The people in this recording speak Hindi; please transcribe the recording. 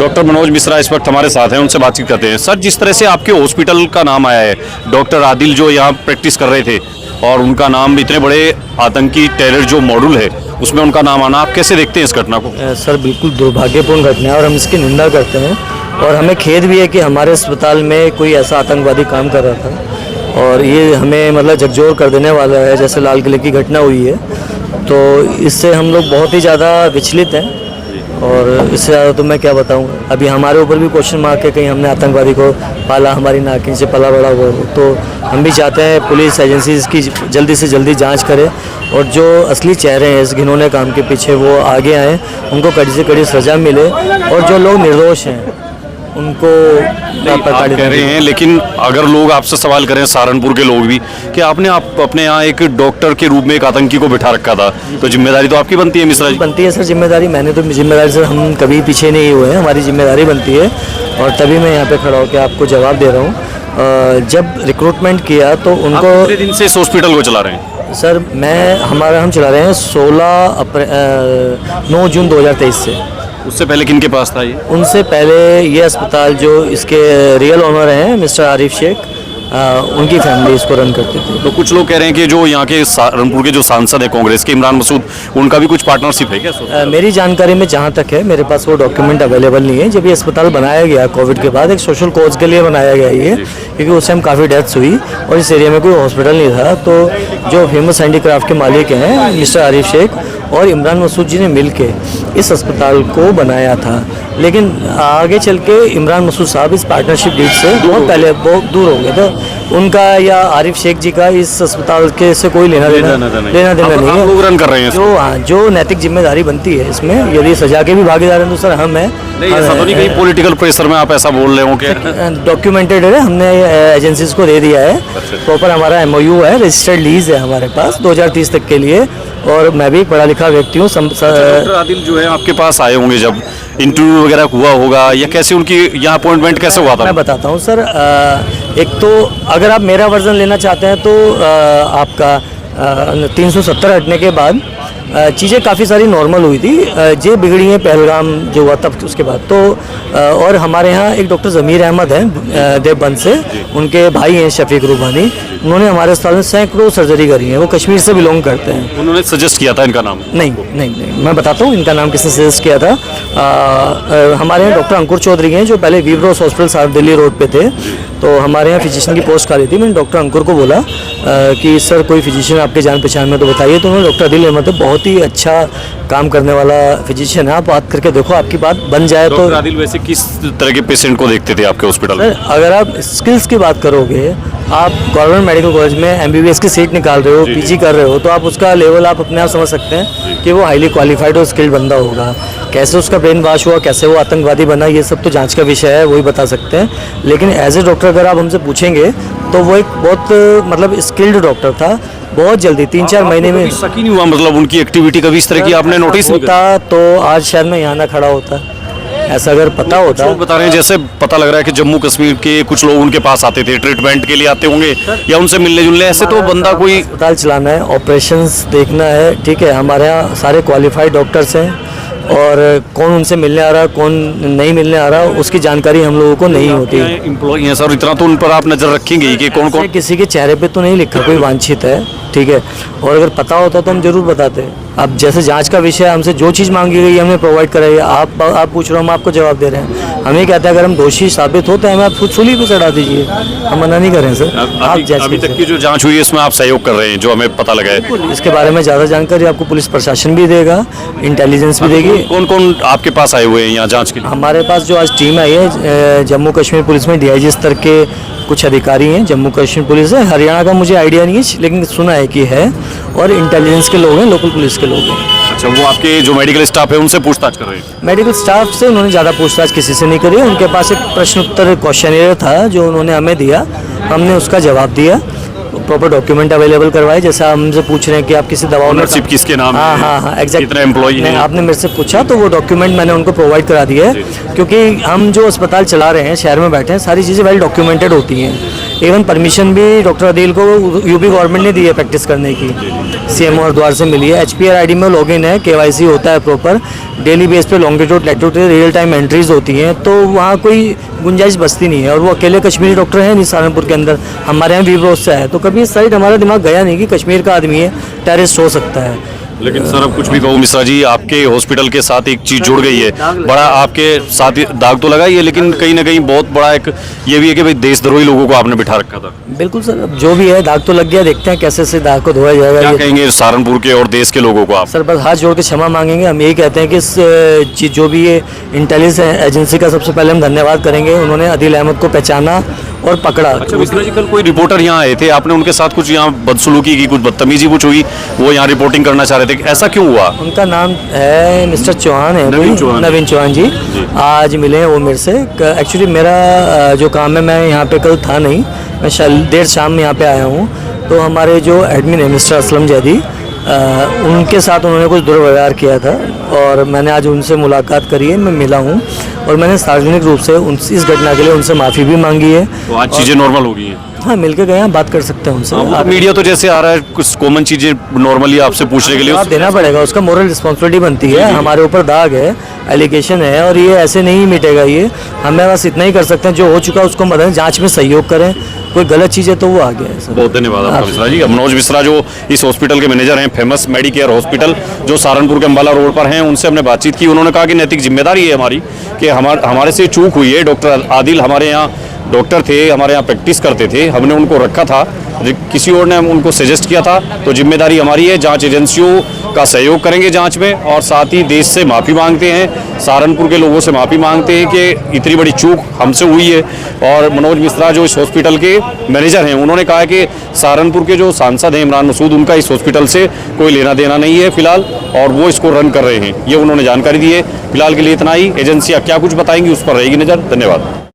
डॉक्टर मनोज मिश्रा इस वक्त हमारे साथ हैं, उनसे बातचीत करते हैं। सर, जिस तरह से आपके हॉस्पिटल का नाम आया है, डॉक्टर आदिल जो यहाँ प्रैक्टिस कर रहे थे और उनका नाम इतने बड़े आतंकी टेरर जो मॉड्यूल है उसमें उनका नाम आना, आप कैसे देखते हैं इस घटना को? सर, बिल्कुल दुर्भाग्यपूर्ण घटना है और हम इसकी निंदा करते हैं और हमें खेद भी है कि हमारे अस्पताल में कोई ऐसा आतंकवादी काम कर रहा था और ये हमें मतलब झकझोर कर देने वाला है। जैसे लाल किले की घटना हुई है तो इससे हम लोग बहुत ही ज़्यादा विचलित हैं और इससे ज़्यादा तो मैं क्या बताऊँ। अभी हमारे ऊपर भी क्वेश्चन मार्क है, कहीं हमने आतंकवादी को पाला, हमारी नाकिन से पला बड़ा हो। तो हम भी चाहते हैं पुलिस एजेंसी इसकी जल्दी से जल्दी जांच करे और जो असली चेहरे हैं इस घिनौने काम के पीछे वो आगे आएँ, उनको कड़ी से कड़ी सज़ा मिले और जो लोग निर्दोष हैं उनको आप कह रहे हैं। लेकिन अगर लोग आपसे सवाल करें, सहारनपुर के लोग भी, कि आपने अपने यहाँ एक डॉक्टर के रूप में एक आतंकी को बिठा रखा था, तो जिम्मेदारी तो आपकी बनती है मिश्रा जी। बनती है सर जिम्मेदारी। मैंने तो जिम्मेदारी से हम कभी पीछे नहीं हुए हैं, हमारी जिम्मेदारी बनती है और तभी मैं यहाँ पे खड़ा होकर आपको जवाब दे रहा हूँ। जब रिक्रूटमेंट किया तो उनको कितने दिन से इस हॉस्पिटल को चला रहे हैं? सर हम चला रहे हैं 9 जून 2023 से। उससे पहले किन के पास था ये? उनसे पहले ये अस्पताल जो इसके रियल ओनर हैं मिस्टर आरिफ शेख, उनकी फैमिली इसको रन करती थी। तो कुछ लोग कह रहे हैं कि जो यहाँ के सहारनपुर के जो सांसद है कांग्रेस के, इमरान मसूद, उनका भी कुछ पार्टनरशिप है क्या? मेरी जानकारी में जहाँ तक है, मेरे पास वो डॉक्यूमेंट अवेलेबल नहीं है। जब ये अस्पताल बनाया गया कोविड के बाद, एक सोशल कॉज के लिए बनाया गया ये, क्योंकि उस टाइम काफ़ी डेथ्स हुई और इस एरिया में कोई हॉस्पिटल नहीं था। तो जो फेमस हैंडीक्राफ्ट के मालिक हैं मिस्टर आरिफ शेख और इमरान मसूद जी ने मिलके इस अस्पताल को बनाया था। लेकिन आगे चल के इमरान मसूद साहब इस पार्टनरशिप डील से बहुत दूर हो गए थे। उनका या आरिफ शेख जी का इस अस्पताल के से कोई लेना देना नहीं है। लोग रन कर रहे हैं जो नैतिक जिम्मेदारी बनती है इसमें, यदि सजा के भी भागीदार हैं तो सर हम हैं। नहीं, ऐसा तो नहीं कहीं पॉलिटिकल प्रेशर में आप ऐसा बोल रहे हो कि? डॉक्यूमेंटेड है, हमने एजेंसीज को दे दिया है। प्रॉपर हमारा MOU है, रजिस्टर्ड लीज है हमारे पास 2030 तक के लिए। और मैं भी पढ़ा लिखा व्यक्ति हूँ। डॉक्टर आदिल जो है आपके पास आए होंगे, जब इंटरव्यू वगैरह हुआ होगा या कैसे उनकी यहाँ अपॉइंटमेंट कैसे हुआ था? मैं बताता हूँ सर। एक तो अगर आप मेरा वर्जन लेना चाहते हैं तो आपका 370 हटने के बाद चीज़ें काफ़ी सारी नॉर्मल हुई थी। जे बिगड़ी है पहलगाम जो हुआ तब उसके बाद तो। और हमारे यहाँ एक डॉक्टर ज़मीर अहमद हैं देवबंद से, उनके भाई हैं शफीक रूबानी, उन्होंने हमारे अस्पताल में सैकड़ों सर्जरी करी है। वो कश्मीर से बिलोंग करते हैं। उन्होंने सजेस्ट किया था इनका नाम? नहीं, मैं बताता हूँ इनका नाम किसने सजेस्ट किया था। हमारे यहाँ डॉक्टर अंकुर चौधरी हैं जो पहले वीवरोस हॉस्पिटल साउथ दिल्ली रोड पे थे। तो हमारे यहाँ फिजिशियन की पोस्ट खाली थी। मैंने डॉक्टर अंकुर को बोला कि सर कोई फिजिशियन आपके जान पहचान में तो बताइए। तो उन्होंने डॉक्टर आदिल अहमद बहुत ही अच्छा काम करने वाला फिजिशियन है, आप बात करके देखो, आपकी बात बन जाए। तो डॉक्टर आदिल वैसे किस तरह के पेशेंट को देखते थे आपके हॉस्पिटल में? अगर आप स्किल्स की बात करोगे, आप गवर्नमेंट मेडिकल कॉलेज में MBBS की सीट निकाल रहे हो, PG कर रहे हो, तो आप उसका लेवल आप अपने आप समझ सकते हैं कि वो हाईली क्वालिफाइड और स्किल्ड बंदा होगा। कैसे उसका ब्रेन वॉश हुआ, कैसे वो आतंकवादी बना, ये सब तो जांच का विषय है, वही बता सकते हैं। लेकिन एज ए डॉक्टर अगर आप हमसे पूछेंगे तो वो एक बहुत मतलब स्किल्ड डॉक्टर था। बहुत जल्दी 3-4 महीने में शक ही नहीं हुआ, मतलब उनकी एक्टिविटी कभी इस तरह की आपने नोटिस नहीं होता तो आज शायद मैं यहाँ ना खड़ा होता। ऐसा अगर पता होता। लोग बता रहे हैं, जैसे पता लग रहा है कि जम्मू कश्मीर के कुछ लोग उनके पास आते थे, ट्रीटमेंट के लिए आते होंगे या उनसे मिलने जुलने। ऐसे तो बंदा कोई अस्पताल चलाना है, ऑपरेशंस देखना है, ठीक है। हमारे यहाँ सारे क्वालिफाइड डॉक्टर्स हैं और कौन उनसे मिलने आ रहा, कौन नहीं मिलने आ रहा, उसकी जानकारी हम लोगों को नहीं होती। एम्प्लॉई हैं सर, इतना तो उन पर आप नजर रखेंगे कि कौन कौन? किसी के चेहरे पे तो नहीं लिखा कोई वांछित है, ठीक है। और अगर पता होता तो हम जरूर बताते। अब जैसे जांच का विषय, हमसे जो चीज़ मांगी गई हमने प्रोवाइड कराई है। आप पूछ रहे हो, हम आपको जवाब दे रहे हैं। हम ये कहते हैं अगर हम दोषी साबित होते हैं हमें आप खुद सूली पे चढ़ा दीजिए, हम मना नहीं कर रहे हैं सर। अभी तक की जो जांच हुई है इसमें आप सहयोग कर रहे हैं, जो हमें पता लगा है। इसके बारे में ज़्यादा जानकारी आपको पुलिस प्रशासन भी देगा, इंटेलिजेंस भी देगी। कौन कौन आपके पास आए हुए हैं यहाँ जाँच के लिए? हमारे पास जो आज टीम आई है, जम्मू कश्मीर पुलिस में DIG स्तर के कुछ अधिकारी हैं। जम्मू कश्मीर पुलिस है, हरियाणा का मुझे आइडिया नहीं है लेकिन सुना है कि है। और इंटेलिजेंस के लोग हैं, लोकल पुलिस के लोग हैं। अच्छा, वो आपके जो मेडिकल स्टाफ है उनसे पूछताछ कर रहे हैं? मेडिकल स्टाफ से उन्होंने ज़्यादा पूछताछ किसी से नहीं करी। उनके पास एक प्रश्न उत्तर क्वेश्चनियर था जो उन्होंने हमें दिया, हमने उसका जवाब दिया। प्रॉपर डॉक्यूमेंट अवेलेबल करवाए। जैसे आप हमसे पूछ रहे हैं कि आप किसी दवाओं में किसके नाम है? हाँ, एग्जैक्ट। कितने एम्प्लॉई हैं? आपने मेरे से पूछा तो वो डॉक्यूमेंट मैंने उनको प्रोवाइड करा दिया है, क्योंकि हम जो अस्पताल चला रहे हैं, शहर में बैठे हैं, सारी चीज़ें वेल डॉक्यूमेंटेड होती हैं। इवन परमिशन भी डॉक्टर आदिल को यूपी गवर्नमेंट ने दी है प्रैक्टिस करने की, सीएमओ हरिद्वार से मिली है। HPR ID में लॉगिन है, KYC होता है प्रॉपर, डेली बेस पे longitude latitude real time entries होती हैं, तो वहाँ कोई गुंजाइश बचती नहीं है। और वो अकेले कश्मीरी डॉक्टर हैं नहीं सहारनपुर के अंदर, हमारे यहाँ वीवरोज से है, तो कभी इस साइड हमारा दिमाग गया नहीं कि कश्मीर का आदमी है, टेररिस्ट हो सकता है। लेकिन सर अब कुछ भी कहो मिश्रा जी, आपके हॉस्पिटल के साथ एक चीज़ जुड़ गई है, बड़ा आपके साथ ही दाग तो लगा ही है, लेकिन कहीं ना कहीं बहुत बड़ा एक ये भी है कि भाई देशद्रोही लोगों को आपने बिठा रखा था। बिल्कुल सर, अब जो भी है दाग तो लग गया, देखते हैं कैसे से दाग को धोया जाएगा। क्या ये कहेंगे सहारनपुर के और देश के लोगों को आप? सर बस हाथ जोड़ के क्षमा मांगेंगे। हम यही कहते हैं कि इस चीज़ जो भी ये इंटेलिजेंस एजेंसी का सबसे पहले हम धन्यवाद करेंगे, उन्होंने आदिल अहमद को पहचाना और पकड़ा। अच्छा मिश्रा जी, कल कोई रिपोर्टर यहाँ आए थे, आपने उनके साथ कुछ यहाँ बदसलूकी की, कुछ बदतमीजी कुछ हुई, वो यहाँ रिपोर्टिंग करना चाह रहे थे, ऐसा क्यों हुआ? उनका नाम है मिस्टर चौहान है, नवीन चौहान। नवीन चौहान जी। आज मिले हैं वो मेरे से। एक्चुअली मेरा जो काम है, मैं यहाँ पे कल था नहीं, मैं देर शाम में यहाँ पे आया हूँ। तो हमारे जो एडमिन है मिस्टर असलम जैदी, उनके साथ उन्होंने कुछ दुर्व्यवहार किया था और मैंने आज उनसे मुलाकात करी है, मैं मिला हूँ और मैंने सार्वजनिक रूप से इस घटना के लिए उनसे माफ़ी भी मांगी है। तो आज चीज़ें नॉर्मल हो गई हैं? हाँ, मिल के गए हैं, बात कर सकते हैं उनसे। तो मीडिया तो जैसे आ रहा है, कुछ कॉमन चीज़ें नॉर्मली आपसे पूछने के लिए आप देना पड़ेगा, उसका मोरल रिस्पॉन्सिबिलिटी बनती है। हमारे ऊपर दाग है, एलिगेशन है और ये ऐसे नहीं मिटेगा। ये हमें बस इतना ही कर सकते हैं, जो हो चुका है उसको मदद, जांच में सहयोग करें, कोई गलत चीज़ है तो वो आगे है सर। बहुत धन्यवाद आपका मिश्रा जी। मनोज मिश्रा जो इस हॉस्पिटल के मैनेजर हैं, फेमस मेडिकेयर हॉस्पिटल जो सहारनपुर के अम्बाला रोड पर हैं, उनसे हमने बातचीत की। उन्होंने कहा कि नैतिक जिम्मेदारी है हमारी कि हमारे से चूक हुई है। डॉक्टर आदिल हमारे यहाँ डॉक्टर थे, हमारे यहाँ प्रैक्टिस करते थे, हमने उनको रखा था, किसी और ने उनको सजेस्ट किया था, तो जिम्मेदारी हमारी है। जांच एजेंसियों का सहयोग करेंगे जांच में, और साथ ही देश से माफ़ी मांगते हैं, सहारनपुर के लोगों से माफ़ी मांगते हैं कि इतनी बड़ी चूक हमसे हुई है। और मनोज मिश्रा जो इस हॉस्पिटल के मैनेजर हैं, उन्होंने कहा है कि सहारनपुर के जो सांसद हैं इमरान मसूद, उनका इस हॉस्पिटल से कोई लेना देना नहीं है फिलहाल, और वो इसको रन कर रहे हैं, ये उन्होंने जानकारी दी है। फिलहाल के लिए इतना ही। एजेंसियाँ क्या कुछ बताएंगी उस पर रहेगी नज़र। धन्यवाद।